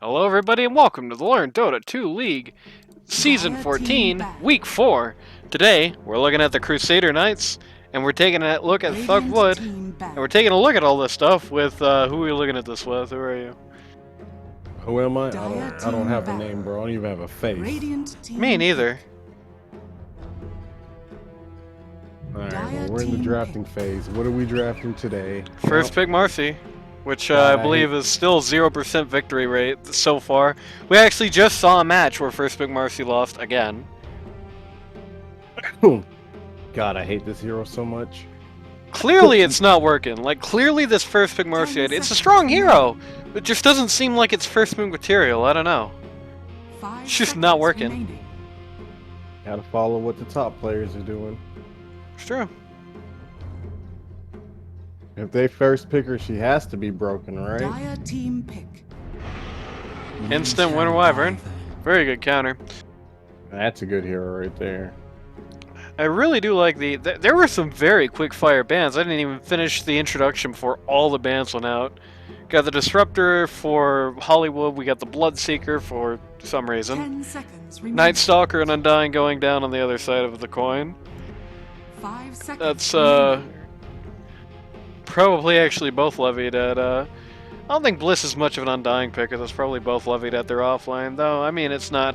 Hello everybody and welcome to the Learn Dota 2 League, Season 14, Week 4. Today, we're looking at the Crusader Knights, and we're taking a look at Thugwood, and we're taking a look at all this stuff with, who are we looking at this with? Who are you? Who am I? I don't have a name, bro. I don't even have a face. Me neither. Alright, well, we're in the drafting phase. What are we drafting today? First pick Marcy, which I believe is still 0% victory rate so far. We actually just saw a match where first pick Marcy lost again. God, I hate this hero so much. Clearly it's not working. Like, clearly this first pick Marcy, it's a strong hero. It just doesn't seem like it's first pick material. I don't know. It's just not working. Gotta follow what the top players are doing. It's true. If they first pick her, she has to be broken, right? Dire team pick. Instant winter wyvern. Very good counter. That's a good hero right there. I really do like there were some very quick fire bans. I didn't even finish the introduction before all the bans went out. Got the Disruptor for Hollywood. We got the Bloodseeker for some reason. 10 seconds remaining. Night Stalker and Undying going down on the other side of the coin. 5 seconds. That's probably actually both levied at I don't think Bliss is much of an Undying picker. That's probably both levied at their offline, though. I mean, it's not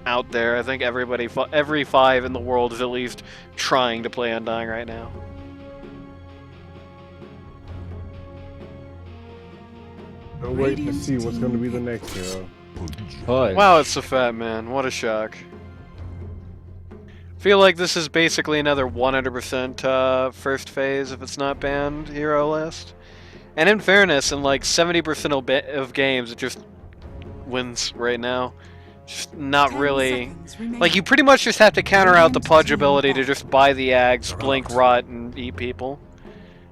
out there. I think every 5 in the world is at least trying to play Undying right now. We're waiting to see what's going to be the next hero. Hi. Wow, it's a fat man. What a shock. Feel like this is basically another 100% first phase if it's not banned hero list. And in fairness, in like 70% of games, it just wins right now. Just not really. Like, you pretty much just have to counter out the Pudge ability to just buy the Ags, blink, rot, and eat people.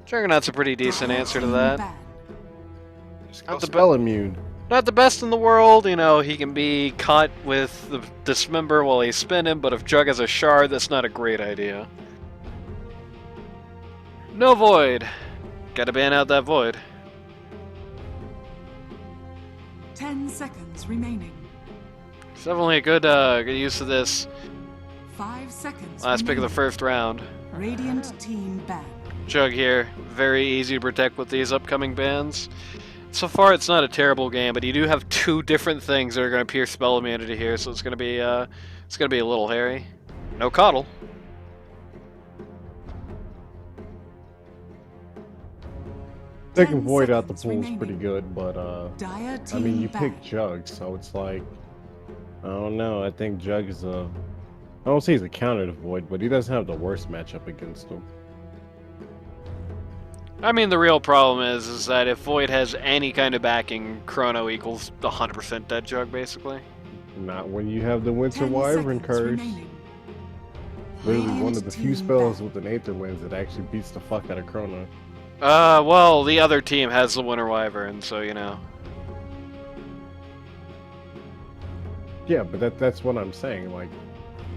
Juggernaut's a pretty decent answer to that. Not the spell immune. Not the best in the world, you know, he can be caught with the Dismember while he's spinning, but if Jug has a shard, that's not a great idea. No Void. Gotta ban out that Void. 10 seconds remaining. It's definitely a good use of this 5 seconds. last pick of the first round. Radiant team ban. Jug here, very easy to protect with these upcoming bans. So far, it's not a terrible game, but you do have 2 different things that are going to pierce spell immunity here, so it's going to be a little hairy. No coddle. Taking Void out the pool is pretty good, but Dire I mean, you team pick Jug, so it's like, I don't know. I think Jug is I don't say he's a counter to Void, but he doesn't have the worst matchup against him. I mean, the real problem is that if Void has any kind of backing, Chrono equals 100% dead Jug, basically. Not when you have the Winter 10 Wyvern seconds curse. remaining. Literally one of the few Radiant spells team with an Aether Lens that actually beats the fuck out of Chrono. Well, the other team has the Winter Wyvern, so, you know. Yeah, but that's what I'm saying. Like,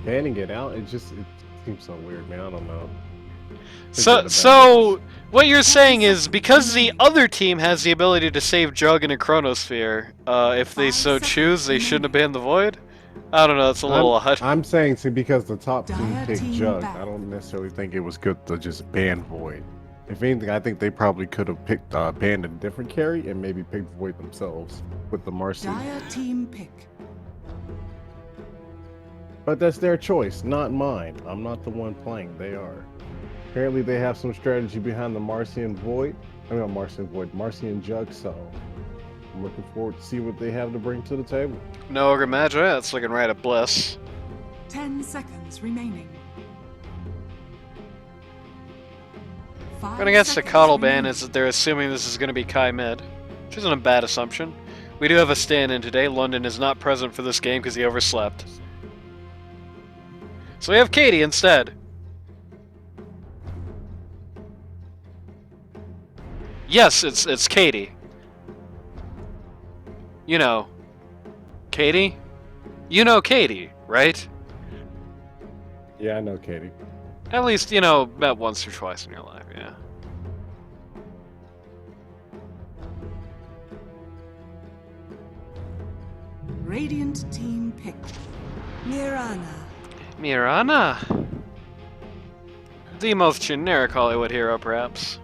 banning it out, it seems so weird, man. I don't know. So what you're saying is because the other team has the ability to save Jug in a Chronosphere, if they so choose, they shouldn't have banned the Void? I don't know, it's a little odd. I'm saying, see, because the top team Dire picked team Jug, back. I don't necessarily think it was good to just ban Void. If anything, I think they probably could have picked banned a different carry and maybe picked Void themselves with the Marcy. Dire team pick. But that's their choice, not mine. I'm not the one playing, they are. Apparently they have some strategy behind the Marcy and Void. I mean, not Marcy and Void, Marcy and Jug, so I'm looking forward to see what they have to bring to the table. No Ogre Magi, that's looking right at Bliss. 10 seconds remaining. Going against the Coddle ban is that they're assuming this is going to be Kai mid, which isn't a bad assumption. We do have a stand-in today. London is not present for this game because he overslept. So we have Katie instead. Yes, it's Katie. You know, Katie? You know Katie, right? Yeah, I know Katie. At least, you know, about once or twice in your life, yeah. Radiant team picked. Mirana. Mirana. The most generic Hollywood hero, perhaps.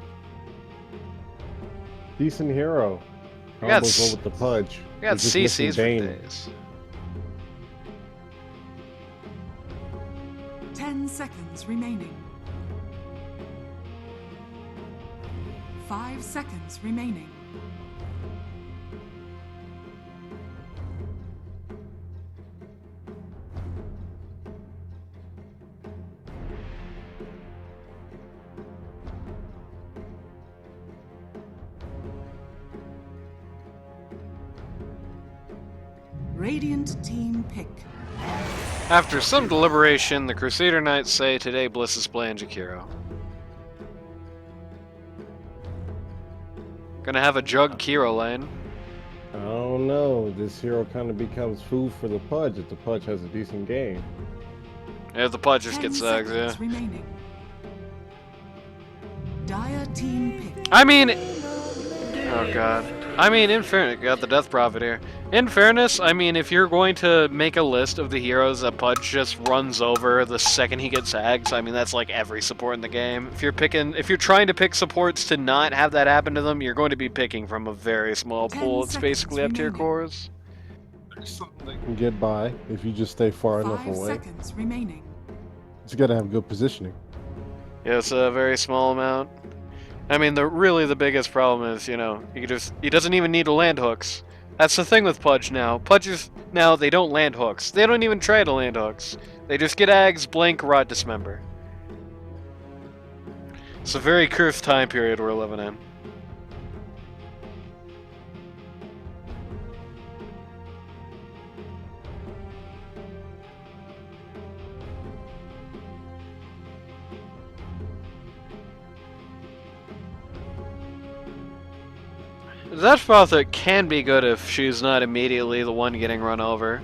Decent hero. I got Combos well with the Pudge. I got They're just missing CCs for Bane. days. 10 seconds remaining. 5 seconds remaining. Radiant team pick. After some deliberation, the Crusader Knights say today Bliss is playing Jakiro. Gonna have a Jug Kiro lane. I don't know. This hero kind of becomes food for the Pudge if the Pudge has a decent game. Yeah, the Pudge just 10 gets zags, yeah. seconds remaining. Dire team pick. I mean... Oh god. I mean, in fairness, got the Death Prophet here. In fairness, I mean, if you're going to make a list of the heroes that Pudge just runs over the second he gets zags, I mean, that's like every support in the game. If you're trying to pick supports to not have that happen to them, you're going to be picking from a very small 10 pool. It's seconds basically up to your remaining. cores. There's something they can get by if you just stay far enough 5 away. seconds remaining. You gotta have good positioning. Yeah, it's a very small amount. I mean, really the biggest problem is, you know, he doesn't even need to land hooks. That's the thing with Pudge now. Pudges now, they don't land hooks. They don't even try to land hooks. They just get Ags, Blink, Rod Dismember. It's a very cursed time period we're living in. That Prophet can be good if she's not immediately the one getting run over.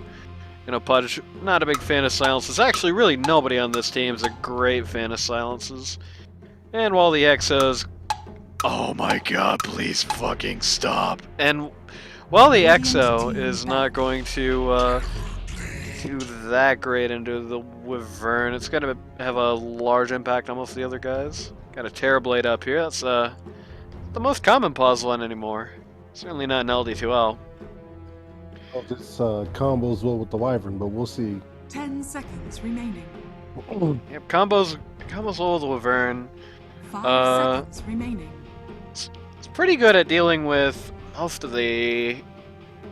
You know, Pudge, not a big fan of silences. Actually, really nobody on this team is a great fan of silences. And while the Exos... Oh my god, please fucking stop. And while the Exo is not going to do that great into the Wyvern, it's going to have a large impact on most of the other guys. Got a Terrorblade up here. That's the most common pause one anymore. Certainly not an LD2L. Well, this combos well with the Wyvern, but we'll see. 10 seconds remaining. Yep, combos well with the Wyvern. 5 seconds remaining. It's pretty good at dealing with most of the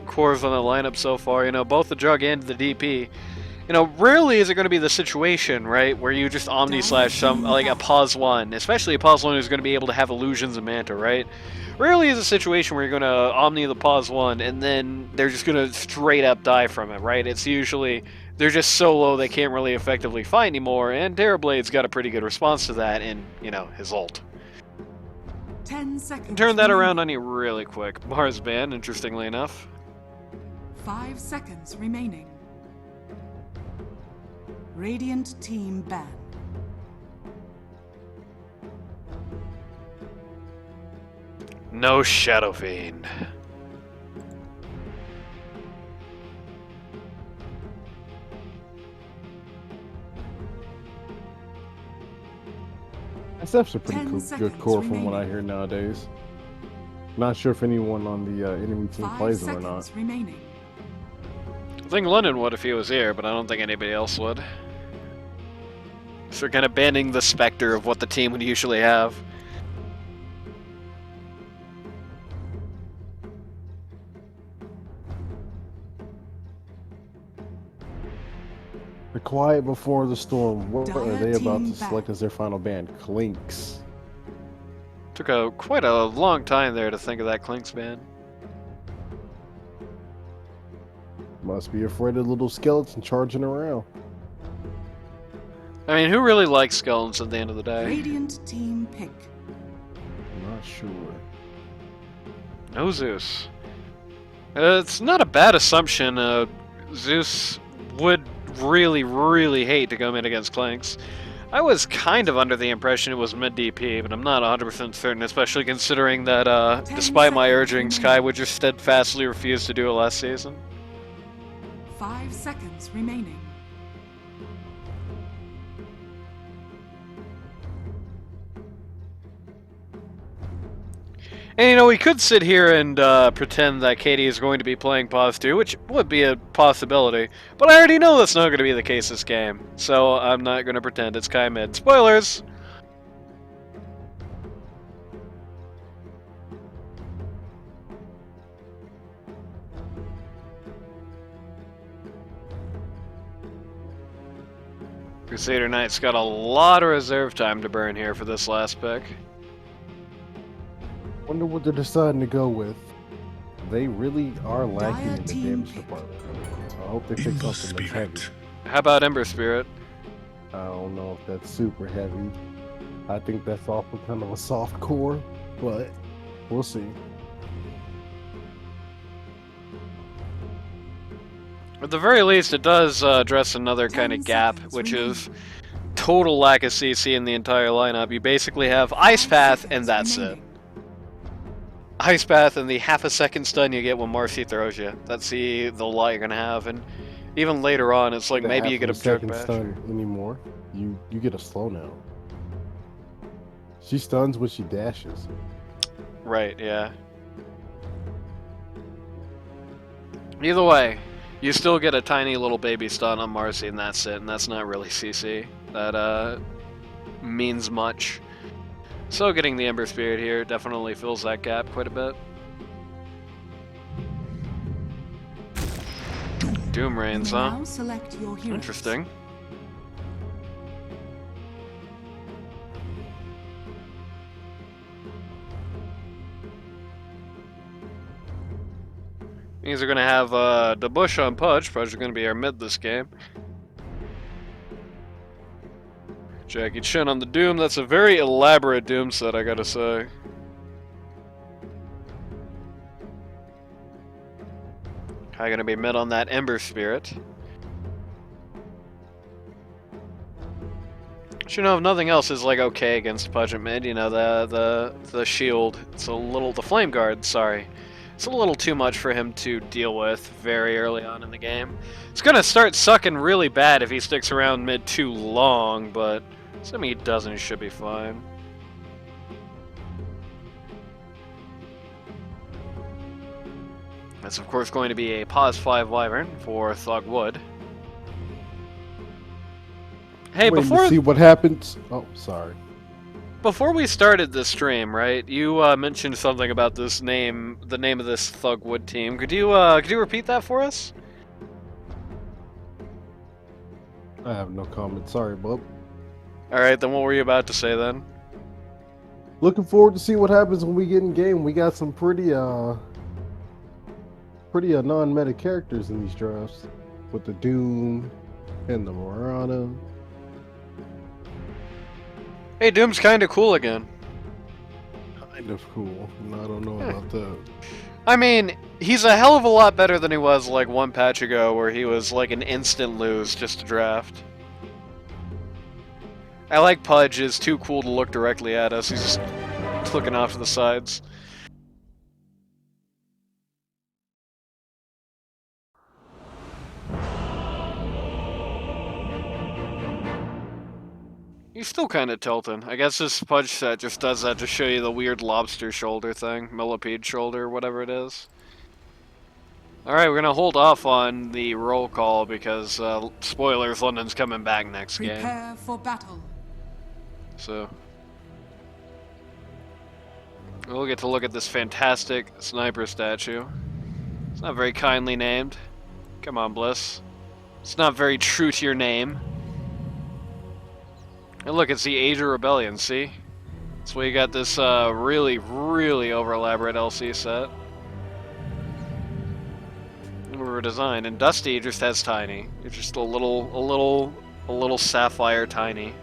cores on the lineup so far. You know, both the Jug and the DP. You know, rarely is it going to be the situation, right, where you just Omni slash some, like a pause one, especially a pause one who's going to be able to have illusions and Manta, right? Rarely is a situation where you're going to Omni the pause one and then they're just going to straight up die from it, right? It's usually, they're just so low they can't really effectively fight anymore, and Terrorblade's got a pretty good response to that in, you know, his ult. 10 seconds. Turn that remaining. around on you really quick. Mars ban, interestingly enough. 5 seconds remaining. Radiant team ban. No Shadow Fiend. SF's a pretty 10 cool, good seconds core from what I remaining. hear nowadays. Not sure if anyone on the enemy team 5 plays them or seconds not. remaining. I think London would if he was here, but I don't think anybody else would. So they're kind of banning the specter of what the team would usually have. The Quiet Before the Storm. What are they about Team to select as their final band? Clinks. Took quite a long time there to think of that Clinks ban. Must be afraid of little skeleton charging around. I mean, who really likes skeletons at the end of the day? Radiant team pick. I'm not sure. No Zeus. It's not a bad assumption. Zeus would really, really hate to go mid against Clinks. I was kind of under the impression it was mid DP, but I'm not 100% certain, especially considering that, 10 despite my seconds urging, remaining. Sky would just steadfastly refuse to do it last season. 5 seconds remaining. And you know, we could sit here and pretend that Katie is going to be playing pause 2, which would be a possibility. But I already know that's not going to be the case this game, so I'm not going to pretend it's Kai mid. Spoilers! Crusader Knights got a lot of reserve time to burn here for this last pick. Wonder what they're deciding to go with. They really are lacking in the team damage pick. department. So I hope they pick something that's heavy. How about Ember Spirit? I don't know if that's super heavy. I think that's awful kind of a soft core, but we'll see. At the very least, it does address another 10 kind of gap, seconds which remaining. is total lack of CC in the entire lineup. You basically have Ice 5 Path, seconds and that's it. remaining. Ice Path and the half a second stun you get when Marcy throws you. That's the lot you're gonna have, and even later on, it's like The maybe half you get a of second jerk bash. stun anymore. You get a slow now. She stuns when she dashes. Right, yeah. Either way, you still get a tiny little baby stun on Marcy, and that's it, and that's not really CC. That means much. So getting the Ember Spirit here definitely fills that gap quite a bit. Doom reigns, huh? Now select your heroes. Interesting. Means we're gonna have the Bush on Pudge. Pudge is gonna be our mid this game. Jackie Chan on the Doom. That's a very elaborate Doom set, I gotta say. Kai gonna be mid on that Ember Spirit. But you know, if nothing else is like okay against Pudge at mid, you know, the shield, it's a little, the Flame Guard, sorry. It's a little too much for him to deal with very early on in the game. It's gonna start sucking really bad if he sticks around mid too long, but assuming he doesn't, he should be fine. That's of course going to be a pause 5 Wyvern for Thugwood. Hey, Waiting before to see what happens. Oh, sorry. Before we started this stream, right? You mentioned something about this name, the name of this Thugwood team. Could you repeat that for us? I have no comment. Sorry, bub. All right, then what were you about to say then? Looking forward to see what happens when we get in game. We got some pretty non-meta characters in these drafts, with the Doom and the Morana. Hey, Doom's kind of cool again. Kind of cool. I don't know about that. I mean, he's a hell of a lot better than he was like one patch ago, where he was like an instant lose just to draft. I like Pudge is too cool to look directly at us. He's just looking off to the sides. He's still kind of tilting. I guess this Pudge set just does that to show you the weird lobster shoulder thing. Millipede shoulder, whatever it is. Alright, we're gonna hold off on the roll call because, spoilers, London's coming back next game. Prepare for battle. So, we'll get to look at this fantastic sniper statue. It's not very kindly named. Come on, Bliss. It's not very true to your name. And look, it's the Age of Rebellion, see? That's why you got this really, really over-elaborate LC set. Over designed, and Dusty just has Tiny. It's just a little sapphire Tiny.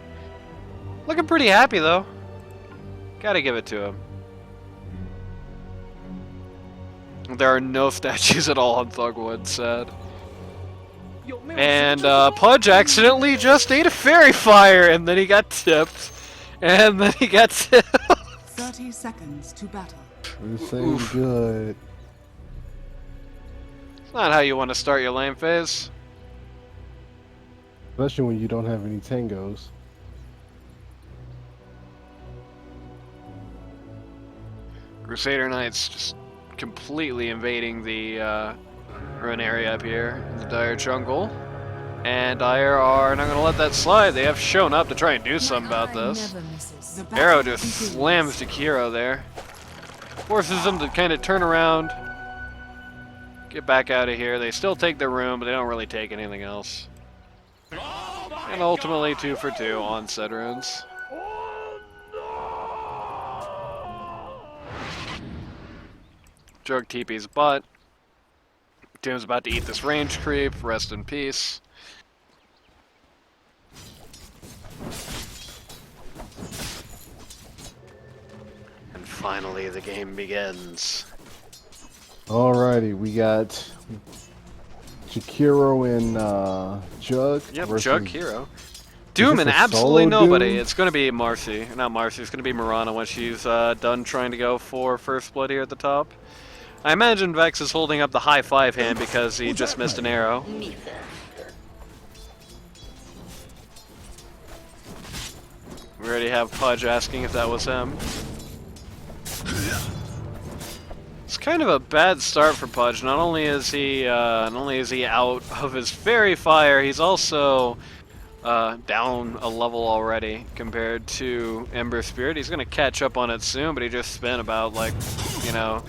Looking pretty happy though. Gotta give it to him. There are no statues at all on Thugwood, sad. And Pudge accidentally just ate a fairy fire, and then he got tipped. And then he got tipped. 30 seconds to battle. This ain't good. It's not how you want to start your lane phase. Especially when you don't have any tangos. Crusader Knights just completely invading the ruin area up here in the Dire jungle. And Dire are not going to let that slide. They have shown up to try and do something about this. The battle Arrow just continues. slams Jakiro there. Forces them to kind of turn around. Get back out of here. They still take their room, but they don't really take anything else. And ultimately 2 for 2 on said runes. Jug TP's butt. Doom's about to eat this range creep. Rest in peace. And finally the game begins. Alrighty, we got Jakiro and Jug. Yep, versus- Jug hero. Doom this and a absolutely solo nobody. Doom? It's going to be Marcy. Not Marcy, it's going to be Mirana when she's done trying to go for first blood here at the top. I imagine Vex is holding up the high 5 hand because he just missed an arrow. We already have Pudge asking if that was him. It's kind of a bad start for Pudge. Not only is he out of his fairy fire, he's also down a level already compared to Ember Spirit. He's gonna catch up on it soon, but he just spent about like, you know,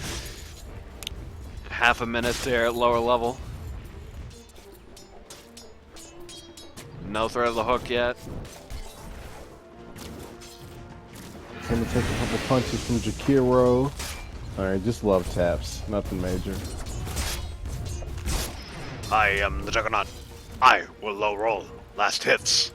half a minute there at lower level. No threat of the hook yet. Gonna take a couple punches from Jakiro. Alright, just love taps. Nothing major. I am the Juggernaut. I will low roll. Last hits.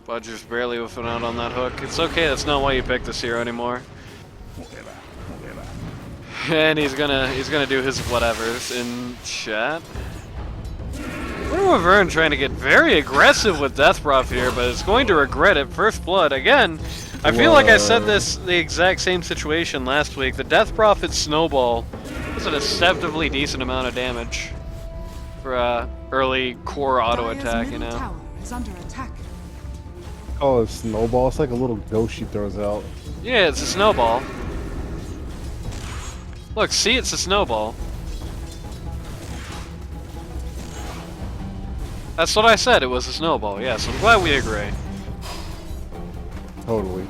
Budger's barely whiffing out on that hook. It's okay, that's not why you picked this hero anymore. And he's gonna do his whatevers in chat. Vern trying to get very aggressive with Death Prof here, but it's going to regret it. First blood again. I feel like I said this the exact same situation last week. The Death Prophet Snowball is a deceptively decent amount of damage for early core auto Dire's attack, you middle know. tower is under attack. Oh, it's snowball. It's like a little ghost she throws out. Yeah, it's a snowball. Look, see, it's a snowball. That's what I said, it was a snowball. Yes, I'm glad we agree. Totally.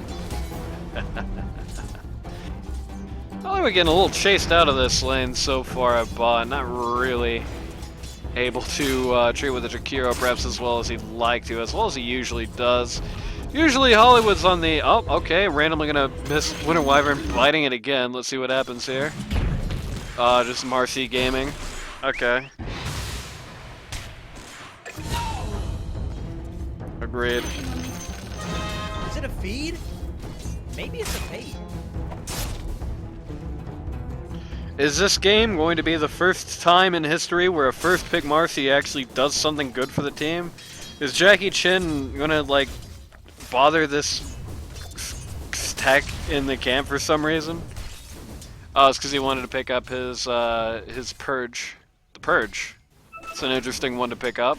Well, we're getting a little chased out of this lane so far at bot. Not really able to treat with the Jakiro perhaps as well as he'd like to, as well as he usually does. Usually Hollywood's on the... Oh, okay, randomly gonna miss Winter Wyvern biting it again. Let's see what happens here. Just Marcy gaming. Okay. Agreed. Is it a feed? Maybe it's a bait. Is this game going to be the first time in history where a first pick Marcy actually does something good for the team? Is Jackie Chin gonna, like, bother this tech in the camp for some reason? Oh, it's because he wanted to pick up his Purge. The Purge. It's an interesting one to pick up.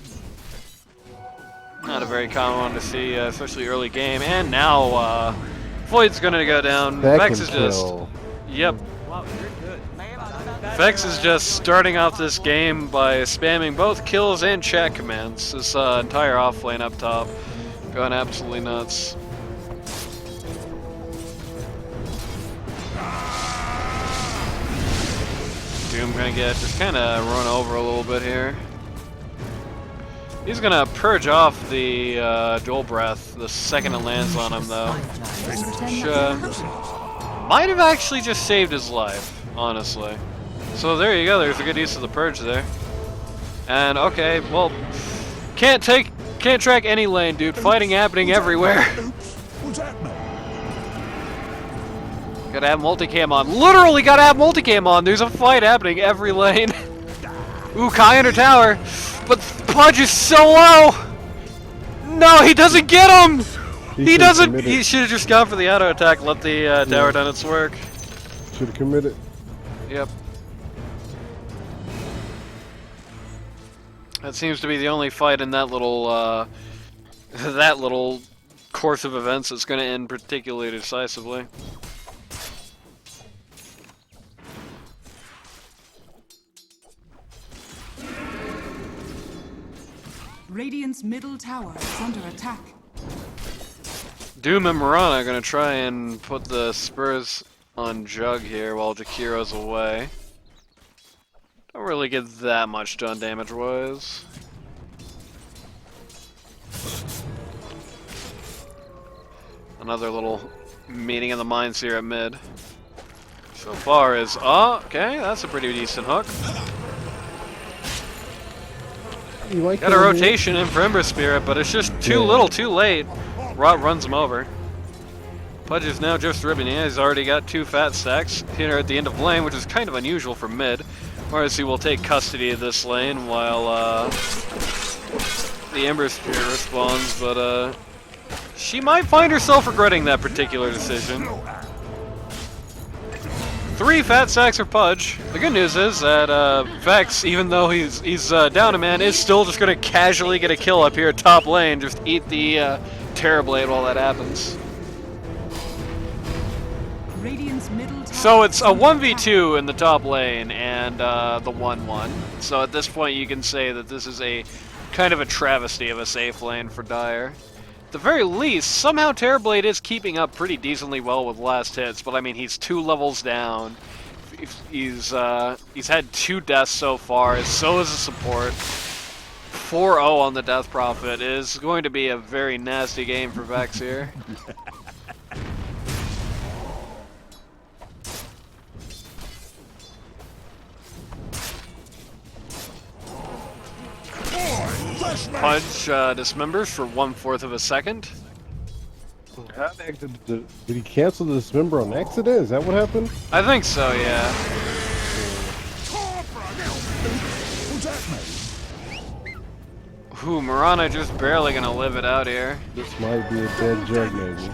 Not a very common one to see, especially early game. And now, Void's gonna go down. Vex is just... kill. Yep. Wow, you're good. Vex is just starting off this game by spamming both kills and chat commands. This entire offlane up top going absolutely nuts. Doom gonna get just kind of run over a little bit here. He's gonna purge off the dual breath the second it lands on him though. Which might have actually just saved his life, honestly. So there you go, there's a good use of the purge there. And okay, well, can't track any lane, dude. Fighting happening everywhere. Gotta have multicam on. Literally gotta have multicam on. There's a fight happening every lane. Ooh, Kai under tower. But Pudge is so low. No, he doesn't get him. He should've doesn't. committed. He should have just gone for the auto attack. Let the tower done its work. Should have committed. Yep. That seems to be the only fight in that little course of events that's going to end particularly decisively. Radiant's middle tower is under attack. Doom and Mirana are going to try and put the spurs on Jug here while Jakiro's away. Don't really get that much done damage-wise. Another little meeting of the minds here at mid. So far is... Oh, okay, that's a pretty decent hook. You like Got a rotation in for Ember Spirit, but it's just too little, too late. Rot runs him over. Pudge is now just ribbing. He's already got 2 fat stacks here at the end of lane, which is kind of unusual for mid. Whereas he will take custody of this lane while the Ember Spirit responds, but she might find herself regretting that particular decision. 3 fat stacks for Pudge. The good news is that Vex, even though he's down a man, is still just going to casually get a kill up here at top lane. Just eat the Terror Blade while that happens. Radiant's middle tower So it's is a under 1v2 in the top lane and the 1-1. So at this point you can say that this is a kind of a travesty of a safe lane for Dire. At the very least, somehow Terrorblade is keeping up pretty decently well with last hits, but I mean he's 2 levels down. He's had 2 deaths so far, so is the support. 4-0 on the Death Prophet is going to be a very nasty game for Vex here. Pudge dismembers for 1/4 of a second. Did he cancel the dismember on accident? Is that what happened? I think so, yeah. Ooh, Mirana just barely gonna live it out here. This might be a dead Jug, maybe.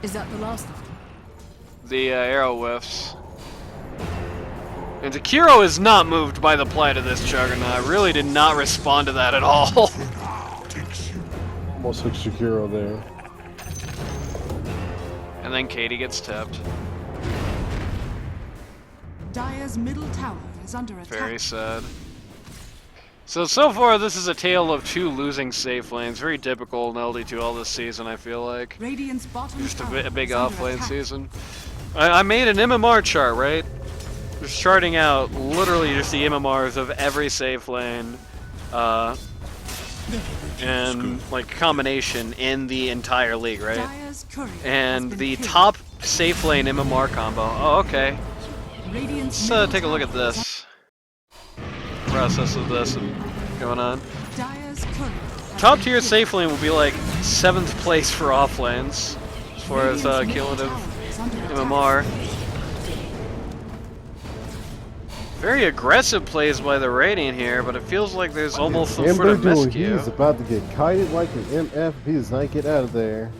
Is that the last of them? The arrow whiffs. And Jakiro is not moved by the plight of this Juggernaut. Really did not respond to that at all. Almost took Shakiro there. And then Katie gets tipped. Dire's middle tower is under attack. Very sad. So far this is a tale of 2 losing safe lanes. Very typical in LD2L this season, I feel like. Radiant's bottom Just tower a big is under off-lane attack. season. I made an MMR chart, right? Just charting out literally just the MMRs of every safe lane, and like combination in the entire league, right? Dire's courier And has been the killed. top safe lane MMR combo. Oh, okay. Radiant's Let's middle take a look at tower is this. Process of this going on. Dire's courier has Top been tier killed. safe lane will be like 7th place for off lanes as far as Radiant's middle cumulative tower is under attack. MMR. Very aggressive plays by the Radiant here, but it feels like there's almost some sort Ember of doing, miscue. he's about to get kited like an MF if he does not get out of there.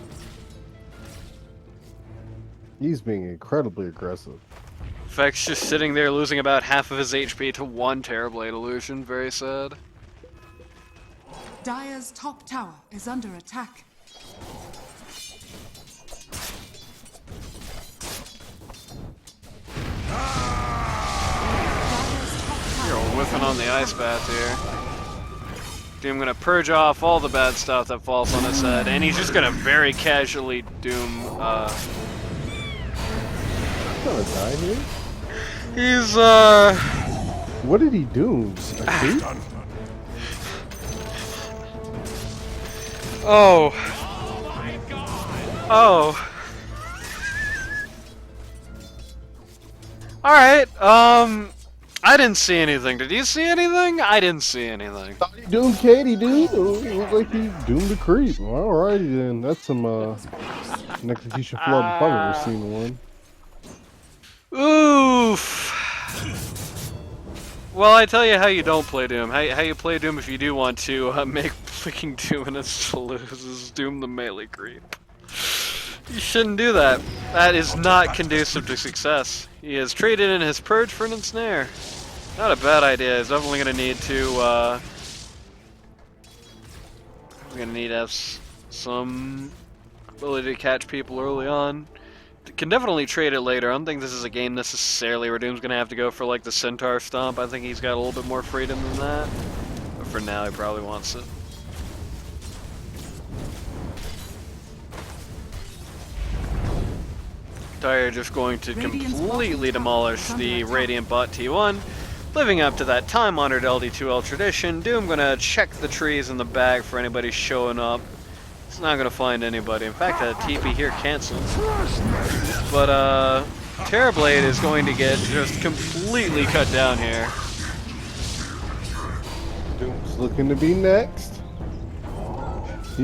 He's being incredibly aggressive. Vex just sitting there losing about half of his HP to 1 Terrorblade illusion. Very sad. Dire's top tower is under attack. Dire's top tower You're whiffing on the ice bath here. Doom gonna purge off all the bad stuff that falls on his head, and he's just gonna very casually Doom. He's gonna die here? He's What did he do? A creep? Oh. Oh. Alright, I didn't see anything. Did you see anything? I didn't see anything. Thought he doomed Katie, dude. It looked like he doomed the creep. Alrighty then. That's some an execution flaw if I've ever seen one. Oof. Well, I tell you how you don't play Doom. How you play Doom if you do want to make freaking Doom and it's to lose is Doom the melee creep. You shouldn't do that. That is not conducive to success. He has traded in his Purge for an Ensnare. Not a bad idea. He's definitely going to need to, he's going to need to have some ability to catch people early on. Can definitely trade it later. I don't think this is a game necessarily where Doom's going to have to go for, like, the Centaur Stomp. I think he's got a little bit more freedom than that. But for now, he probably wants it. Dire just going to completely demolish the Radiant bot T1, living up to that time-honored LD2L tradition. Doom gonna check the trees in the bag for anybody showing up. He's not gonna find anybody. In fact, that TP here cancels. But Terrorblade is going to get just completely cut down here. Doom's looking to be next.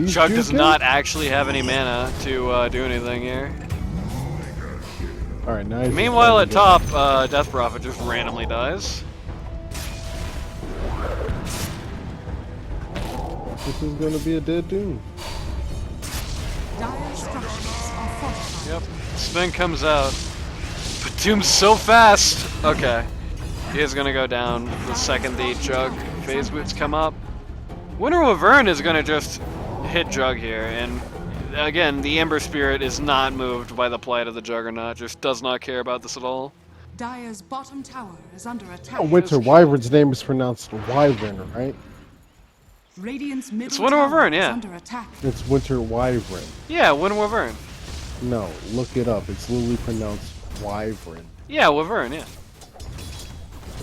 Chug does not actually have any mana to do anything here. All right, nice. Meanwhile, at top, Death Prophet just randomly dies. This is gonna be a dead Doom. Dire structures are fortified. Yep. Spin comes out. But Doom's so fast! Okay. He is gonna go down the second the Jug phase boots come up. Winter Wyvern is gonna just hit Jug here, and again, the Ember Spirit is not moved by the plight of the Juggernaut, just does not care about this at all. Dire's bottom tower is under attack. Oh, Winter Wyvern's name is pronounced Wyvern, right? Radiant's middle It's Winter tower Wyvern, is yeah. under attack. It's Winter Wyvern. Yeah, Winter Wyvern. No, look it up. It's literally pronounced Wyvern. Yeah, Wyvern, yeah.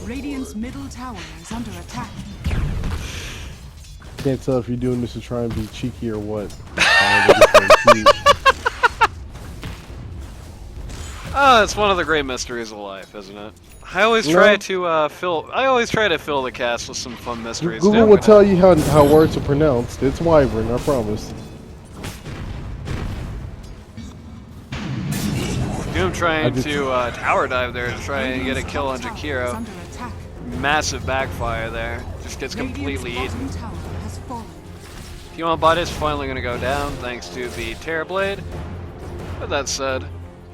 Radiant's middle tower is under attack. Can't tell if you're doing this to try and be cheeky or what. Oh, it's one of the great mysteries of life, isn't it? I always try to fill the cast with some fun mysteries. Google will tell you how words are pronounced. It's Wyvern, I promise. Doom trying to tower dive there to try and get a kill on Jakiro. Under attack. Massive backfire there. Just gets completely Radiant's eaten. bottom tower has fallen. T1 bot is finally going to go down thanks to the Terrorblade. But that said,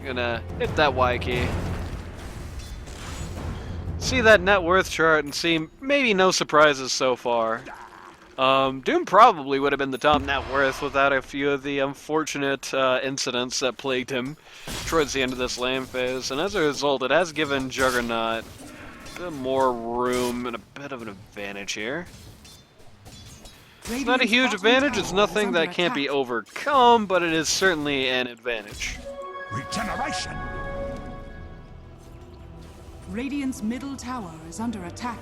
gonna hit that Y key. See that net worth chart and see maybe no surprises so far. Doom probably would have been the top net worth without a few of the unfortunate incidents that plagued him towards the end of this lane phase, and as a result, it has given Juggernaut a bit more room and a bit of an advantage here. It's not a huge advantage, it's nothing that can't be overcome, but it is certainly an advantage. Regeneration. Radiant's middle tower is under attack.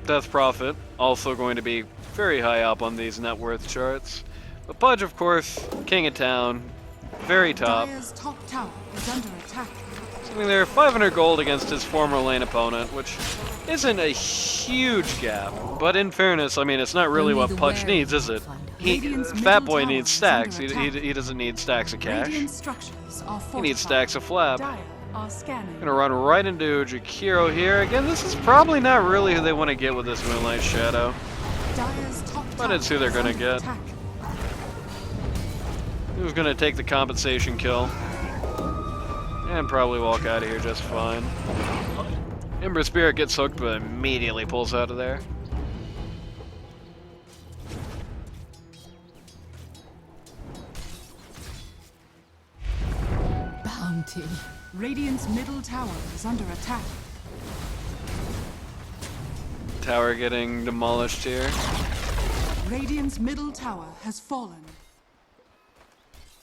Death Prophet, also going to be very high up on these net worth charts. But Pudge, of course, king of town, very top. Dire's top tower is under attack. Sitting there 500 gold against his former lane opponent, which isn't a huge gap. But in fairness, I mean, it's not really what Pudge needs, is it? Fat Boy needs stacks. He doesn't need stacks of cash. Radiant structures are He needs fortified. stacks of flab. Dire are scanning. Gonna run right into Jakiro here. Again, this is probably not really who they want to get with this Moonlight Shadow. Dire's top But tower it's who they're is gonna under get. attack. Who's gonna take the compensation kill? And probably walk out of here just fine. Ember Spirit gets hooked, but immediately pulls out of there. Bounty. Radiant's middle tower is under attack. Tower getting demolished here. Radiant's middle tower has fallen.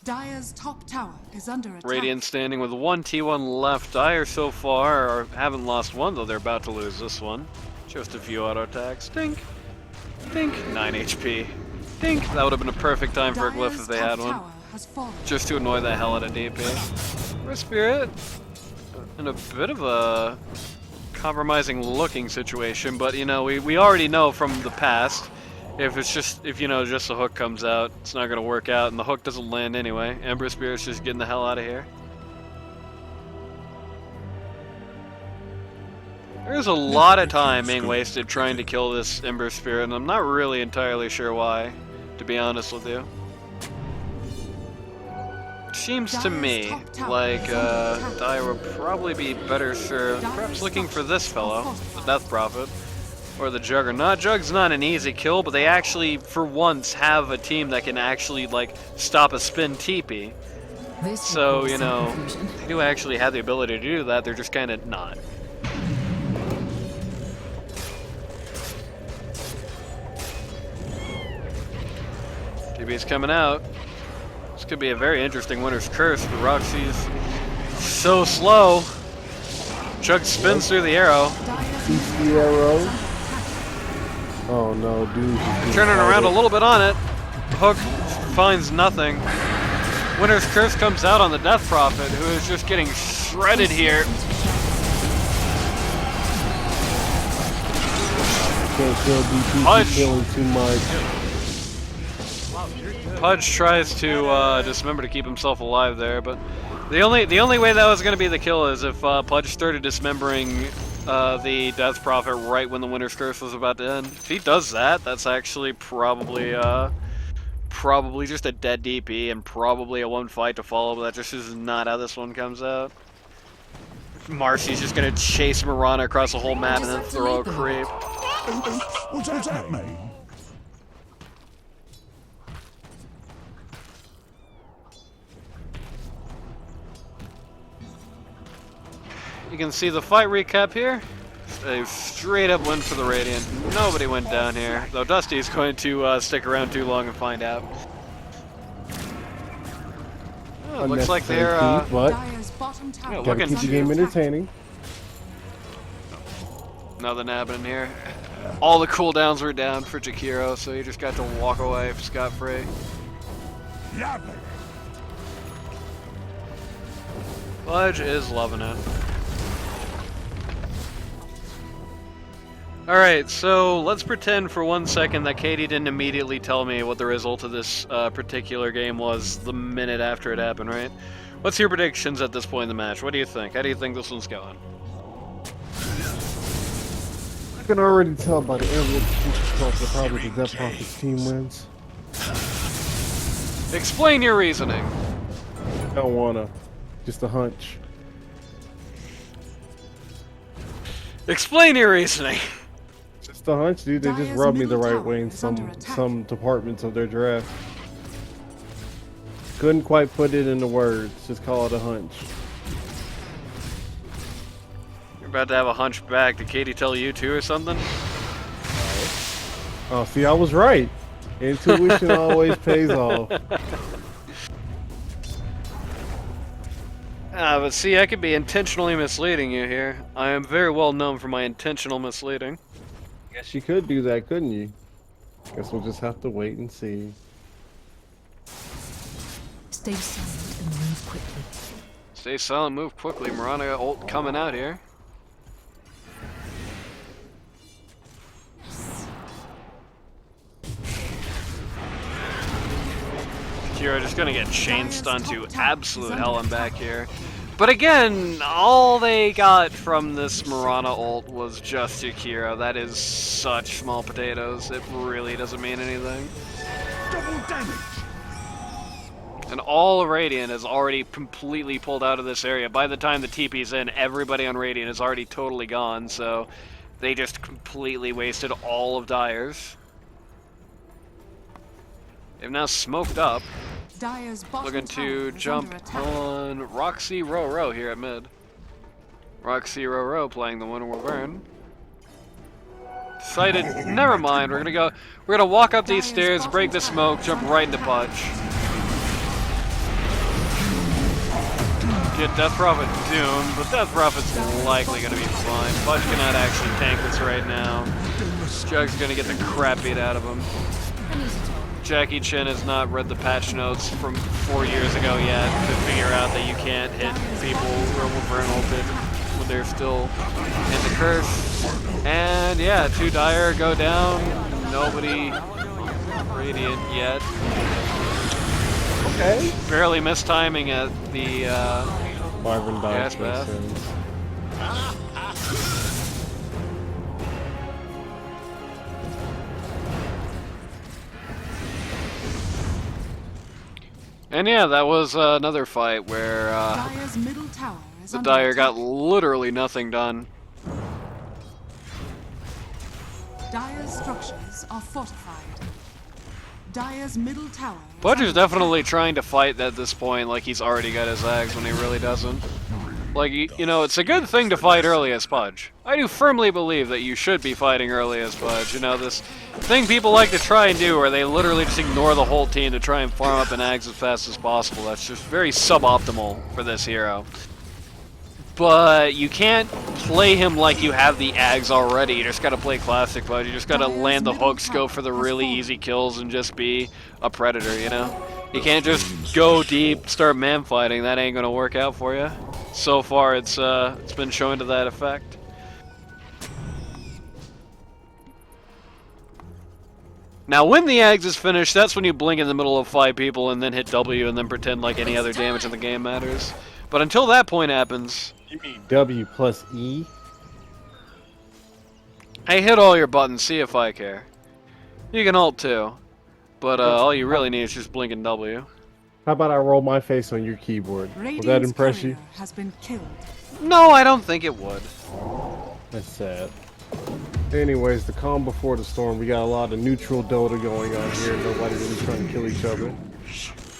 Dire's top tower is under attack. Radiant standing with one T1 left. Dire so far haven't lost one, though they're about to lose this one. Just a few auto attacks. Dink. Dink. 9 HP. Dink. That would have been a perfect time for a glyph if Dire's they top had one. tower has fallen. Just to annoy the hell out of DP. Ember Spirit in a bit of a compromising looking situation, but you know, we already know from the past, if you know, just the hook comes out, it's not gonna work out, and the hook doesn't land anyway. Ember Spirit's just getting the hell out of here. There's a lot of time being wasted trying to kill this Ember Spirit, and I'm not really entirely sure why, to be honest with you. seems to me like Dire would probably be better served, perhaps looking for this fellow, the Death Prophet, or the Juggernaut. Jug's not an easy kill, but they actually, for once, have a team that can actually, like, stop a spin TP. So, you know, they do actually have the ability to do that, they're just kind of not. TP's coming out. This could be a very interesting Winter's Curse, but Roxy's so slow. Jug spins through the arrow. Shoots the arrow. Oh no, dude. Turning around a little bit on it. Hook finds nothing. Winter's Curse comes out on the Death Prophet, who is just getting shredded here. Can't kill DP, Punch. he's killing too much. Pudge tries to dismember to keep himself alive there, but the only way that was going to be the kill is if Pudge started dismembering the Death Prophet right when the Winter's Curse was about to end. If he does that, that's actually probably just a dead DP and probably a one fight to follow, but that just is not how this one comes out. Marcy's just going to chase Mirana across the whole map and then throw a creep. What does that mean? You can see the fight recap here. A straight up win for the Radiant. Nobody went down here, though Dusty's going to stick around too long and find out. Oh, it looks like they're but Dire's bottom tower yeah, gotta looking keep the game entertaining. another nab in here. All the cooldowns were down for Jakiro, so he just got to walk away scot-free. Lovely. Fudge is loving it. Alright, so let's pretend for 1 second that Katie didn't immediately tell me what the result of this particular game was the minute after it happened, right? What's your predictions at this point in the match? What do you think? How do you think this one's going? I can already tell by the aerial results that probably the Death Prophet's team wins. Explain your reasoning. I don't wanna. Just a hunch. Explain your reasoning. Just a hunch, dude. They just Dire's rubbed me the middle right tower way in is under attack. some departments of their draft. Couldn't quite put it into words. Just call it a hunch. You're about to have a hunch back. Did Katie tell you too or something? Oh, see, I was right. Intuition always pays off. But see, I could be intentionally misleading you here. I am very well known for my intentional misleading. Guess you could do that, couldn't you? Guess we'll just have to wait and see. Stay silent and move quickly. Stay silent, move quickly. Mirana ult coming out here. Kira just gonna get chain stunned to absolute hell and back here. But again, all they got from this Mirana ult was just Yakira. That is such small potatoes. It really doesn't mean anything. Double damage. And all of Radiant is already completely pulled out of this area. By the time the TP's in, everybody on Radiant is already totally gone, so they just completely wasted all of Dire's. They've now smoked up. Dire's bottom Looking to tower is jump under attack. on Roxy Roro here at mid. Roxy Roro playing the Winter Will Burn. Sighted. Never mind. We're gonna walk up these stairs, break the smoke, jump right into Pudge. Get Death Prophet doomed, but Death Prophet's likely gonna be fine. Pudge cannot actually tank this right now. Jug's gonna get the crap beat out of him. Jackie Chan has not read the patch notes from 4 years ago yet to figure out that you can't hit people who are burn ulted when they're still in the curse. And yeah, 2 Dire go down. Nobody Radiant yet. Okay. Barely missed timing at the Marvin gas dodge bath. makes sense. And yeah, that was another fight where Dire's middle tower is the under Dire attack. got literally nothing done. Dire's structures are fortified. Dire's middle tower is Pudge is under definitely attack. trying to fight at this point like he's already got his eggs when he really doesn't. Like, you know, it's a good thing to fight early as Pudge. I do firmly believe that you should be fighting early as Pudge. You know, this thing people like to try and do where they literally just ignore the whole team to try and farm up an eggs as fast as possible. That's just very suboptimal for this hero. But you can't play him like you have the Ags already. You just gotta play classic Pudge. You just gotta land the hooks, go for the really easy kills, and just be a predator, you know? You can't just go deep, start man fighting. That ain't gonna work out for you. So far, it's been shown to that effect. Now, when the Ags is finished, that's when you blink in the middle of 5 people and then hit W and then pretend like any other damage in the game matters. But until that point happens, You mean W plus E? hey, hit all your buttons, see if I care. You can ult too, but all you really need is just blink and W. How about I roll my face on your keyboard? Will that Radiant's impress you? courier has been killed. No, I don't think it would. That's sad. Anyways, the calm before the storm. We got a lot of neutral Dota going on here. Nobody really trying to kill each other.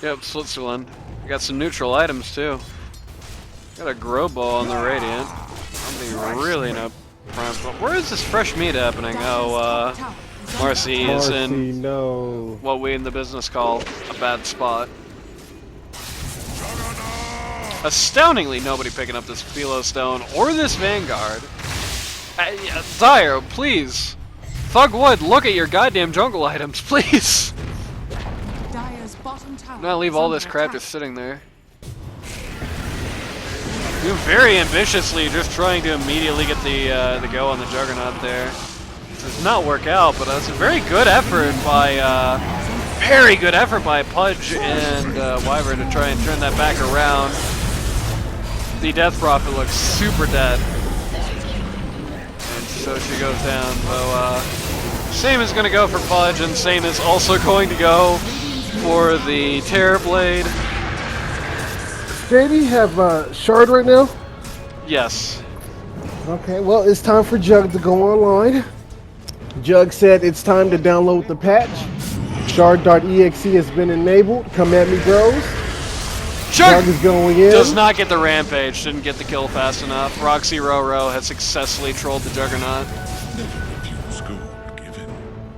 Yep, Switzerland. We got some neutral items too. Got a grow ball on the Radiant. I'm really in a prime spot. Where is this fresh meat happening? Oh, Marcy is Marcy, in no. what we in the business call a bad spot. Astoundingly, nobody picking up this Philo Stone or this Vanguard. Dire, please. Thugwood, look at your goddamn jungle items, please. Dire's bottom tower Not leave is all under this crap attack. just sitting there. You're very ambitiously just trying to immediately get the go on the Juggernaut there. This does not work out, but that's a very good effort by Pudge and Wyvern to try and turn that back around. The Death Prophet looks super dead. And so she goes down. So same is gonna go for Pudge, and same is also going to go for the Terrorblade. JD have Shard right now? Yes. Okay, well, it's time for Jug to go online. Jug said it's time to download the patch. Shard.exe has been enabled. Come at me, bros. Jug Jug is going in. does not get the rampage, didn't get the kill fast enough. Roxy Roro has successfully trolled the Juggernaut.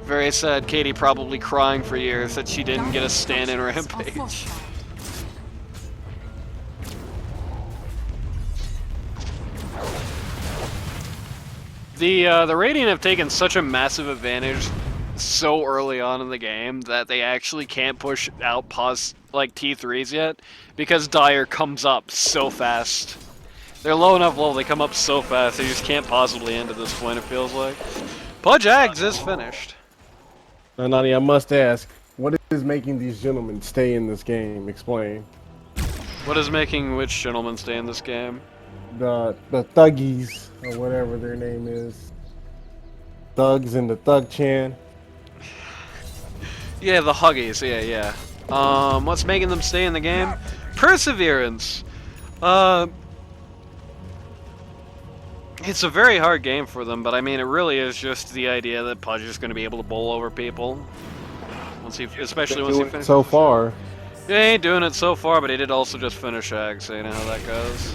Very sad, Katie probably crying for years that she didn't get a stand-in rampage. The Radiant have taken such a massive advantage so early on in the game that they actually can't push out pause like T3s yet because Dire comes up so fast. They're low enough level, they come up so fast, they just can't possibly end at this point, it feels like. Pudge Ags is finished. Now, Nani, I must ask, what is making these gentlemen stay in this game? Explain. What is making which gentleman stay in this game? The Thuggies, or whatever their name is. Thugs and the Thug Chan. Yeah, the Huggies, yeah. What's making them stay in the game? Perseverance! It's a very hard game for them, but I mean, it really is just the idea that Pudge is going to be able to bowl over people. Especially once he finishes. So far. He ain't doing it so far, but he did also just finish Ag, so you know how that goes.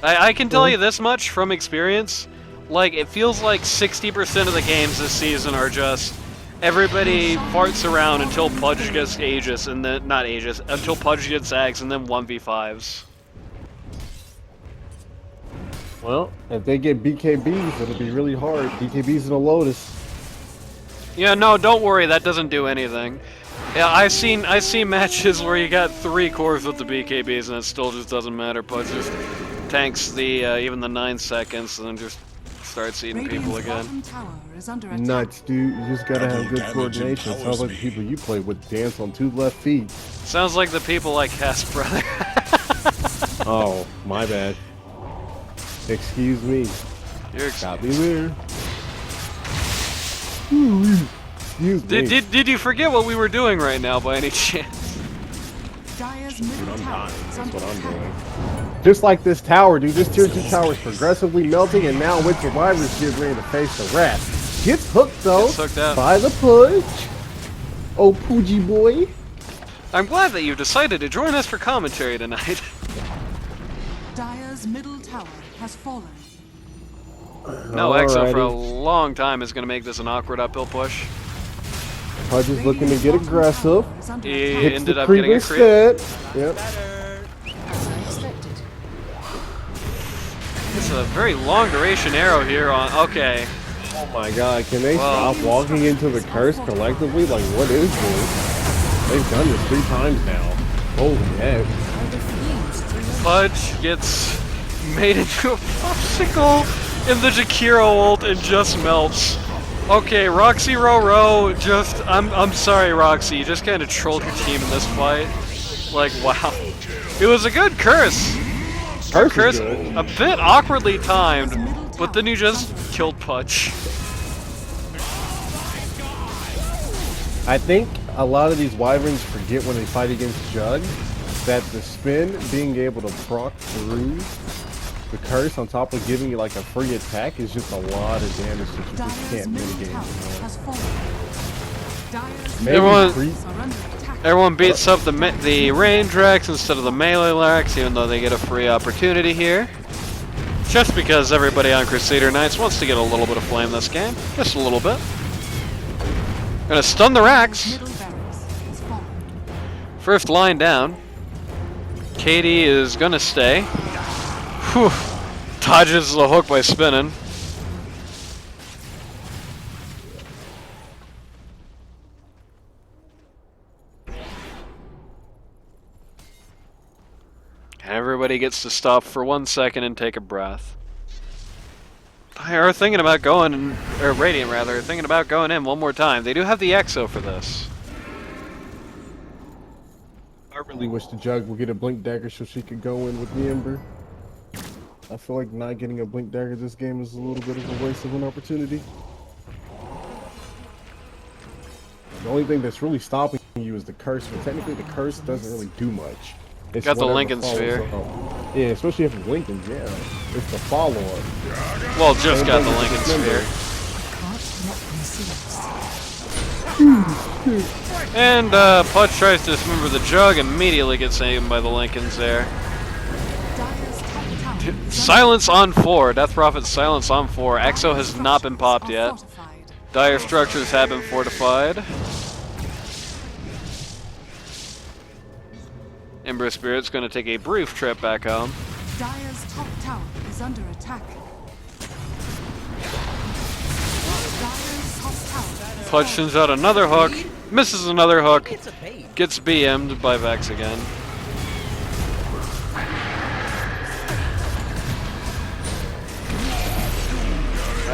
I can tell you this much from experience. Like, it feels like 60% of the games this season are just everybody farts around until Pudge gets Aegis, and then, not Aegis, until Pudge gets Ags, and then 1v5s. Well, if they get BKBs, it'll be really hard. BKBs in a Lotus. Yeah, no, don't worry, that doesn't do anything. Yeah, I've seen matches where you got 3 cores with the BKBs and it still just doesn't matter. Pudge just tanks the even the 9 seconds and then just starts eating people Radiant's again. bottom tower is under attack. Nuts, dude. You just gotta have good Double damage coordination. empowers Sounds like the me. people you play with dance on 2 left feet. Sounds like the people like Cass, brother. Oh, my bad. Excuse me. You're Got me there. Excuse me. Did you forget what we were doing right now by any chance? Dire's middle I'm tower dying. is That's under what I'm attack. doing. Just like this tower, dude. This tier 2 tower is progressively melting, and now with survivors getting ready to face the wrath. Gets hooked though Gets hooked up. by the push. Oh, Poogie boy. I'm glad that you've decided to join us for commentary tonight. Dire's middle tower has fallen. No Exo for a Alrighty. long time is going to make this an awkward uphill push. Pudge is looking to get Radiant's bottom aggressive. tower is under He attack. Hits ended the up creep getting a creep. instead. Yep. Better. As I expected. It's a very long duration arrow here on. Okay. Oh my god, can they Wow. stop walking into the curse collectively? Like, what is this? They've done this 3 times now. Holy heck. I refuse to Pudge gets made into a popsicle in the Jakiro ult and just melts. Okay, Roxy Row just I'm sorry Roxy, you just kinda trolled your team in this fight. Like wow. It was a good curse. Curse is Curse good. a bit awkwardly timed, but then you just killed Pudge. I think a lot of these wyverns forget when they fight against Jug that the spin being able to proc through the curse on top of giving you like a free attack is just a lot of damage that you just Dire's can't middle mitigate. tower has fallen. Dire's Maybe Everyone- creep. are under attack. Everyone beats up the range Rex instead of the melee Rex, even though they get a free opportunity here. Just because everybody on Crusader Knights wants to get a little bit of flame this game. Just a little bit. Gonna stun the Rex. Middle barracks has fallen. First line down. Katie is gonna stay. Whew. Dodges the hook by spinning. Everybody gets to stop for 1 second and take a breath. They are thinking about going, or Radiant rather, thinking about going in one more time. They do have the Exo for this. I really wish the Jug would get a blink dagger so she could go in with the Ember. I feel like not getting a blink dagger this game is a little bit of a waste of an opportunity. The only thing that's really stopping you is the curse, but technically the curse doesn't really do much. It's Got the whatever Lincoln follows Sphere. up. Yeah, especially if it's Lincoln, yeah. It's the follow-up. Well, just got the Everybody Lincoln gets remembered. Sphere. Heart not concealed. And Pudge tries to dismember the Jug, immediately gets aimed by the Lincolns there. Dire's top tower is under Silence on 4. Death Prophet's silence on 4. Exo has not been popped are yet. fortified. Dire structures have been fortified. Ember Spirit's going to take a brief trip back home. Dire's top tower is under attack. Dire's top tower is Pudge sends out another hook, misses another hook, It's a bait. gets BM'd by Vex again.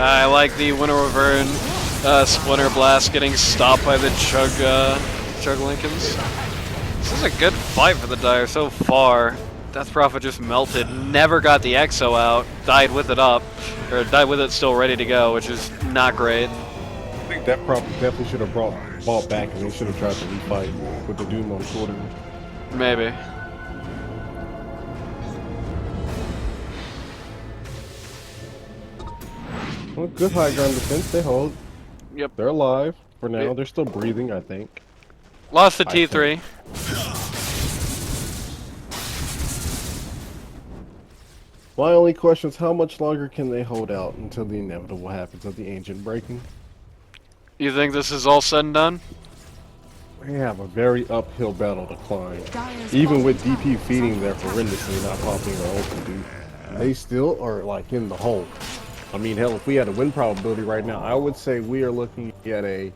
I like the Winter Wyvern Splinter Blast getting stopped by the Chug Lincolns. This is a good fight for the Dire so far. Death Prophet just melted, never got the Exo out, died with it up, or died with it still ready to go, which is not great. I think that probably definitely should have bought back and they should have tried to refight with the Doom on quarter. Maybe. Well, good high ground defense, they hold. Yep. They're alive for now. Yep. They're still breathing, I think. Lost the I think. T3. My only question is how much longer can they hold out until the inevitable happens of the ancient breaking? You think this is all said and done? They have a very uphill battle to climb. Dire's Even with bottom tower DP is feeding under there attack. horrendously, not popping their ult, dude. They still are like in the hole. I mean, hell, if we had a win probability right now, I would say we are looking at a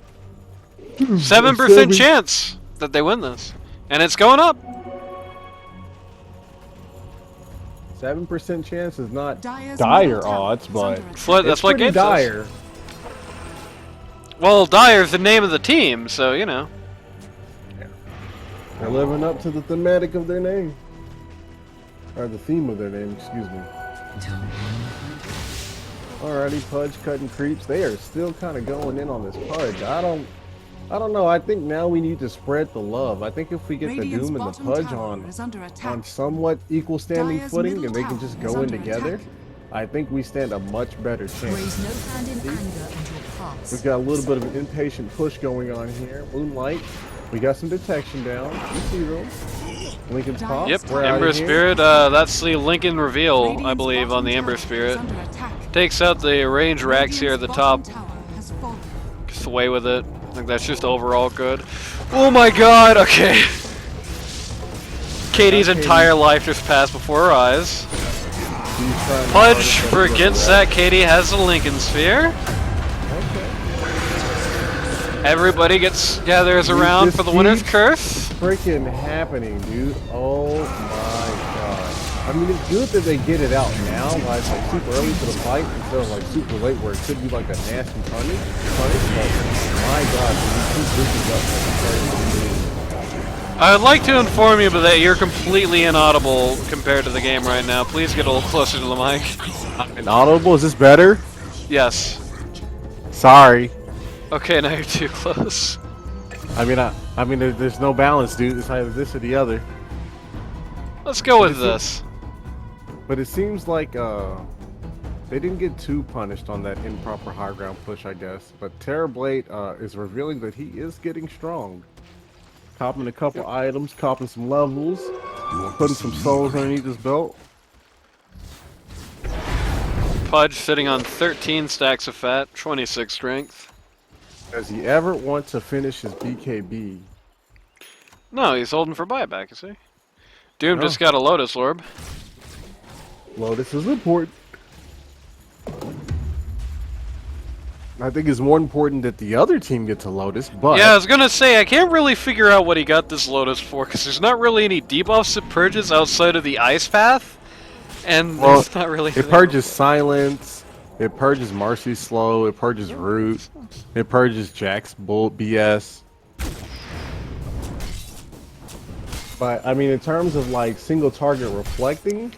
7% chance that they win this. And it's going up. 7% chance is not Dire's dire middle tower odds, is but under attack. Flo- that's it's what pretty Gabe says. dire. Well, Dire's the name of the team, so you know. They're living up to the thematic of their name. Or the theme of their name, excuse me. Alrighty, Pudge cutting creeps. They are still kind of going in on this Pudge. I don't I don't know. I think now we need to spread the love. I think if we get the Radiant's Doom and the bottom Pudge tower is under attack. on somewhat equal standing Dire's footing, middle and they can tower just is go in under together, attack. I think we stand a much better chance. Raise no hand in anger and your past. We've got a little bit of an impatient push going on here. Moonlight. We got some detection down. You see them. Lincoln's pop. Yep, We're outta Ember here. Spirit, that's the Lincoln reveal, I Radiant's believe, on bottom the Ember tower Spirit. is under attack. Takes out the range racks here at the top. Radiant's bottom tower has fallen. Gets away with it. I think that's just overall good. Oh my god, okay. Katie's entire life just passed before her eyes. Pudge forgets that Katie has a Lincoln Sphere. Everybody gathers around this for the winner's keeps curse. Freaking happening, dude. Oh my god. I mean, it's good that they get it out now, like super early to the fight, instead of like super late where it could be like a nasty punish. But my god, you keep this up. I would like to inform you that you're completely inaudible compared to the game right now. Please get a little closer to the mic. Inaudible? Is this better? Yes. Sorry. Okay, now you're too close. I mean, there's no balance, dude. It's either this or the other. Let's go with this. But it seems like they didn't get too punished on that improper high ground push, I guess. But Terrorblade is revealing that he is getting strong. Copping a couple items, copping some levels, putting some souls underneath his belt. Pudge sitting on 13 stacks of fat, 26 strength. Does he ever want to finish his BKB? No, he's holding for buyback, you see. Doom No. just got a Lotus Orb. Lotus is important. I think it's more important that the other team gets a Lotus, but... Yeah, I was gonna say, I can't really figure out what he got this Lotus for, because there's not really any debuffs it purges outside of the Ice Path, and Well, there's not really... it purges Silence, it purges Marcy Slow, it purges Root, it purges Jack's Bull BS. But, I mean, in terms of, like, single target reflecting,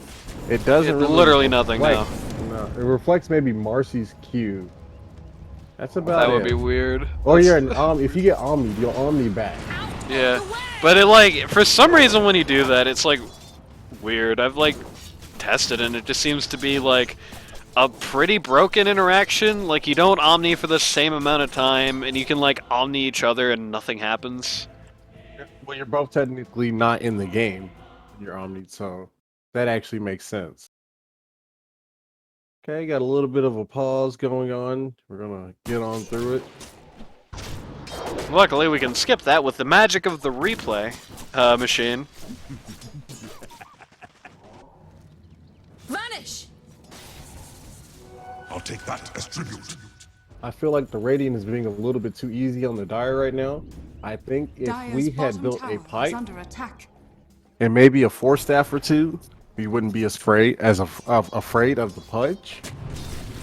it doesn't really... literally nothing now. No, it reflects maybe Marcy's Q. That's about That it. would be weird. Or you're an if you get Omni, you'll Omni back. Yeah, but it like, for some reason when you do that, it's like, weird. I've like, tested and it just seems to be like, a pretty broken interaction. Like, you don't Omni for the same amount of time, and you can like Omni each other and nothing happens. Well, you're both technically not in the game. You're Omni, so that actually makes sense. Okay, got a little bit of a pause going on. We're gonna get on through it. Luckily, we can skip that with the magic of the replay machine. Vanish! I'll take that as tribute. I feel like the Radiant is being a little bit too easy on the Dire right now. I think if Dire's we had bottom built tower a is pipe under attack. and maybe a 4-staff or two, we wouldn't be as afraid of the Pudge.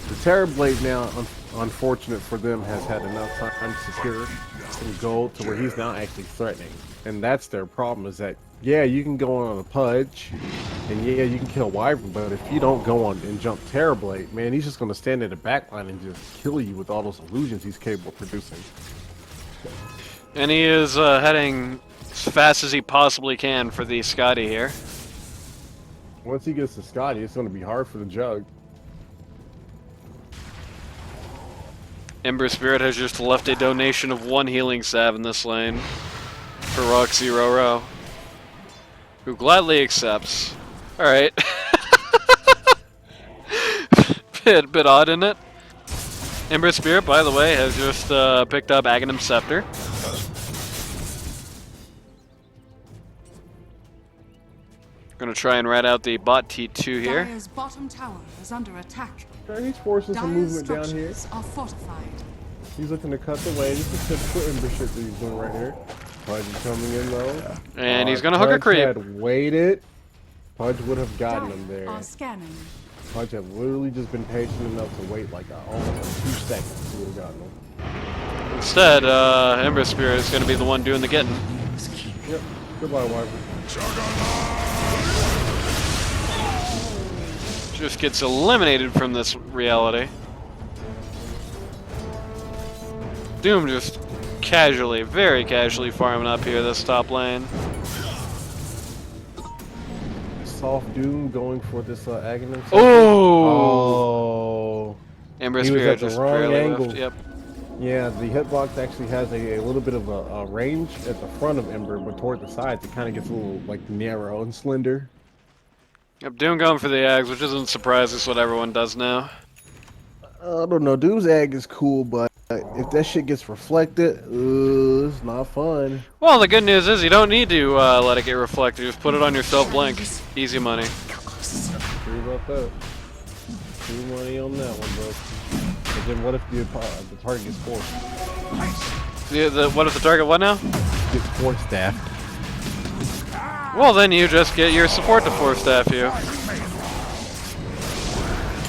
The Terrorblade now, unfortunate for them, has had enough time to secure some gold to where he's now actually threatening. And that's their problem, is that, yeah, you can go on a Pudge, and yeah, you can kill Wyvern, but if you don't go on and jump Terrorblade, man, he's just going to stand in the backline and just kill you with all those illusions he's capable of producing. And he is heading as fast as he possibly can for the Scotty here. Once he gets to Scotty, it's going to be hard for the Jug. Ember Spirit has just left a donation of 1 healing salve in this lane for Roxy Roro, who gladly accepts. Alright. bit odd, isn't it? Ember Spirit, by the way, has just picked up Aghanim Scepter. Gonna try and rat out the bot T2 here. Dire's bottom tower is under attack. Okay, he's forcing some Dire's movement down here. structures are fortified. He's looking to cut the way. This is typical Ember shit that he's doing right here. Pudge is coming in though. And he's gonna hook a Pudge creep. had waited. Pudge would have gotten him Dire there. are scanning. Pudge had literally just been patient enough to wait like almost 2 seconds. He would have gotten him. Instead, Ember Spirit is gonna be the one doing the getting. Yep. Goodbye, Wyvern. Just gets eliminated from this reality. Doom just casually, very casually farming up here this top lane. Soft Doom going for this Aghanim. Oh! Oh. Ember He was Spirit at the just wrong barely angle. whiffed. Yep. Yeah, the hitbox actually has a little bit of a range at the front of Ember, but toward the sides it kind of gets a little like narrow and slender. Yep, Doom going for the Ags, which isn't surprising. It's what everyone does now. I don't know. Doom's Ag is cool, but if that shit gets reflected, it's not fun. Well, the good news is you don't need to let it get reflected. Just put it on your self-blink. Easy money. True about that. True money on that one, bro. But then what if the target gets forced? What if the target what now? Gets force staffed. Well, then you just get your support to force staff you.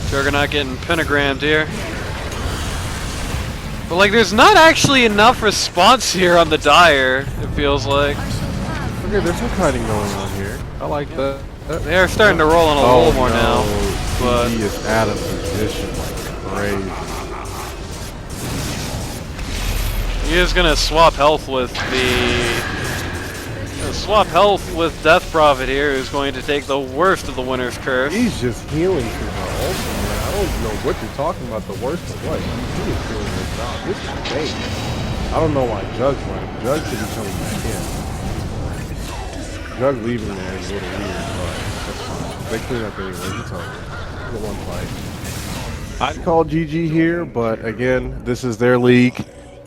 Juggernaut getting pentagrammed here. But like, there's not actually enough response here on the Dire, it feels like. Okay, there's some kiting going on here. I like that. They are starting to roll in a little more now. But he is out of position like crazy. he is gonna swap health with Death Prophet here, who's going to take the worst of the Winter's Curse. He's just healing through the ultimate, man. I don't know what you're talking about, the worst of what. He is doing his job. This is great. I don't know why Jug's running. Jug should be coming back in. Jug leaving there is a little weird, but that's fine. They clean up anyway. He's over. It's a one fight. I'd call GG here, but again, this is their league.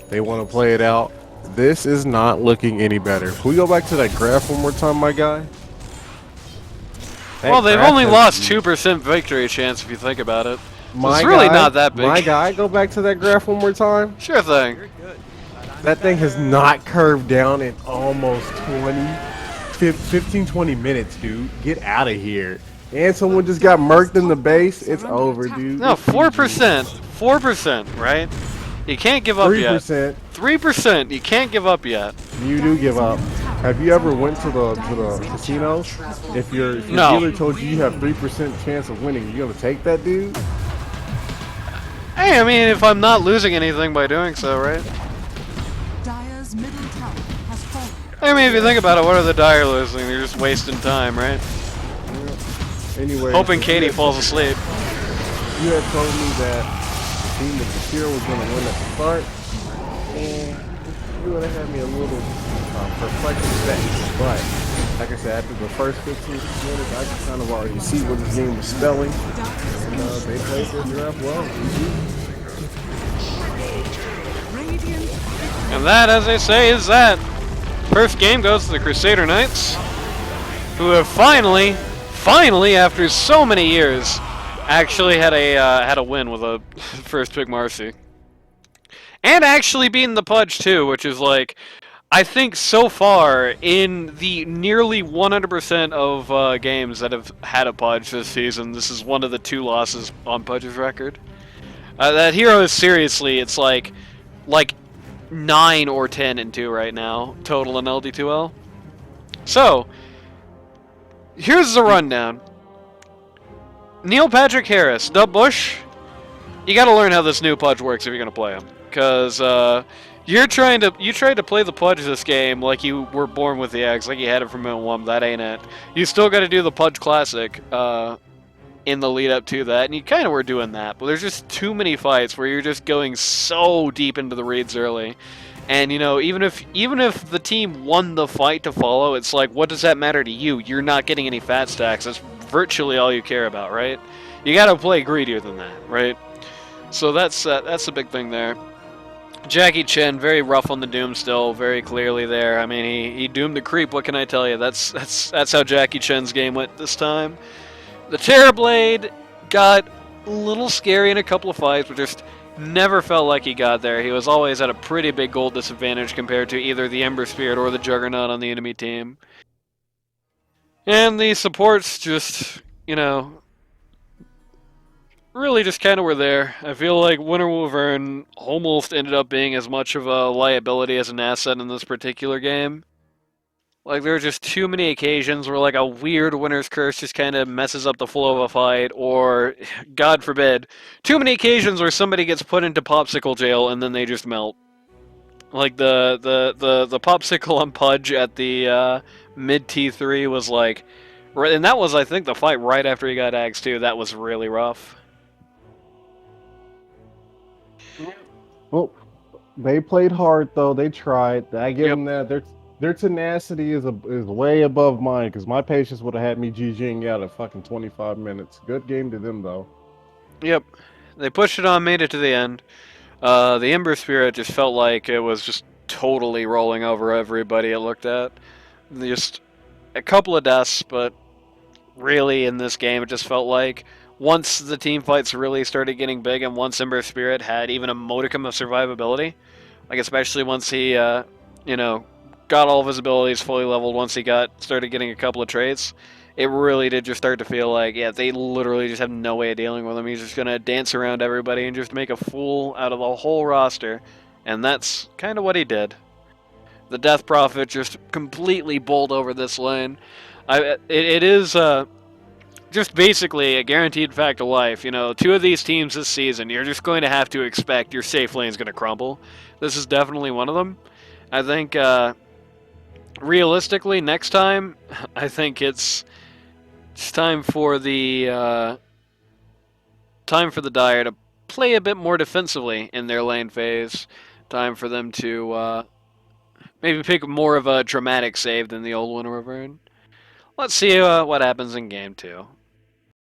They want to play it out. This is not looking any better. Can we go back to that graph one more time, my guy? Well, they've only lost 2% victory chance if you think about it. It's really not that big. My guy, go back to that graph one more time. Sure thing. That thing has not curved down in almost 15, 20 minutes, dude. Get out of here. And someone just got murked in the base. It's over, dude. No, 4%. 4%, right? You can't give up yet. 3%. 3%. You can't give up yet. You do give up. Have you ever went to the casinos? If your No. dealer told you you have 3% chance of winning, you gonna take that, dude? Hey, I mean, if I'm not losing anything by doing so, right? Dire's middle tower has fallen. I mean, if you think about it, what are the Dire losing? They're just wasting time, right? Anyway, Hoping Katie falls asleep. You had told me that the team with the Shiro was gonna win at the start, and you would have had me a little perplexed with that. But like I said, after the first 15 minutes, I could kind of already see what this game was spelling, and they played their draft well. Radiant And that, as they say, is that. First game goes to the Crusader Knights, who have finally, after so many years, actually had a win with a first pick Marcy. And actually beating the Pudge too, which is like, I think so far in the nearly 100% of games that have had a Pudge this season, this is one of the 2 losses on Pudge's record. That hero is seriously, it's like 9 or 10 and 2 right now, total in LD2L. So, here's the rundown. Neil Patrick Harris, Dub Bush, you gotta learn how this new Pudge works if you're gonna play him. Because, you tried to play the Pudge this game like you were born with the Axe, like you had it from Minute 1, that ain't it. You still gotta do the Pudge Classic, in the lead up to that, and you kind of were doing that, but there's just too many fights where you're just going so deep into the reads early. And, you know, even if the team won the fight to follow, it's like, what does that matter to you? You're not getting any fat stacks. That's virtually all you care about, right? You gotta play greedier than that, right? So that's the big thing there. Jackie Chen, very rough on the Doom still, very clearly there. I mean, he doomed the creep, what can I tell you? That's how Jackie Chen's game went this time. The Terrorblade got a little scary in a couple of fights, but just never felt like he got there. He was always at a pretty big gold disadvantage compared to either the Ember Spirit or the Juggernaut on the enemy team. And the supports just, you know, really just kind of were there. I feel like Winter Wyvern almost ended up being as much of a liability as an asset in this particular game. Like, there are just too many occasions where, like, a weird Winter's Curse just kind of messes up the flow of a fight, or, God forbid, too many occasions where somebody gets put into popsicle jail and then they just melt. Like the popsicle on Pudge at the mid T3 was like, and that was I think the fight right after he got Axe too. That was really rough. Well, they played hard though. They tried. I give Yep. them that. Their tenacity is way above mine because my patience would have had me GGing out at fucking 25 minutes. Good game to them though. Yep. They pushed it on, made it to the end. The Ember Spirit just felt like it was just totally rolling over everybody it looked at. Just a couple of deaths, but really in this game it just felt like once the team fights really started getting big and once Ember Spirit had even a modicum of survivability, like especially once he, got all of his abilities fully leveled, once he started getting a couple of traits, it really did just start to feel like, yeah, they literally just have no way of dealing with him. He's just going to dance around everybody and just make a fool out of the whole roster. And that's kind of what he did. The Death Prophet just completely bowled over this lane. It is just basically a guaranteed fact of life. You know, two of these teams this season, you're just going to have to expect your safe lane's going to crumble. This is definitely one of them. I think, realistically, next time, I think it's time for the Dire to play a bit more defensively in their lane phase. Time for them to maybe pick more of a dramatic save than the old one, Revern. Let's see what happens in game 2.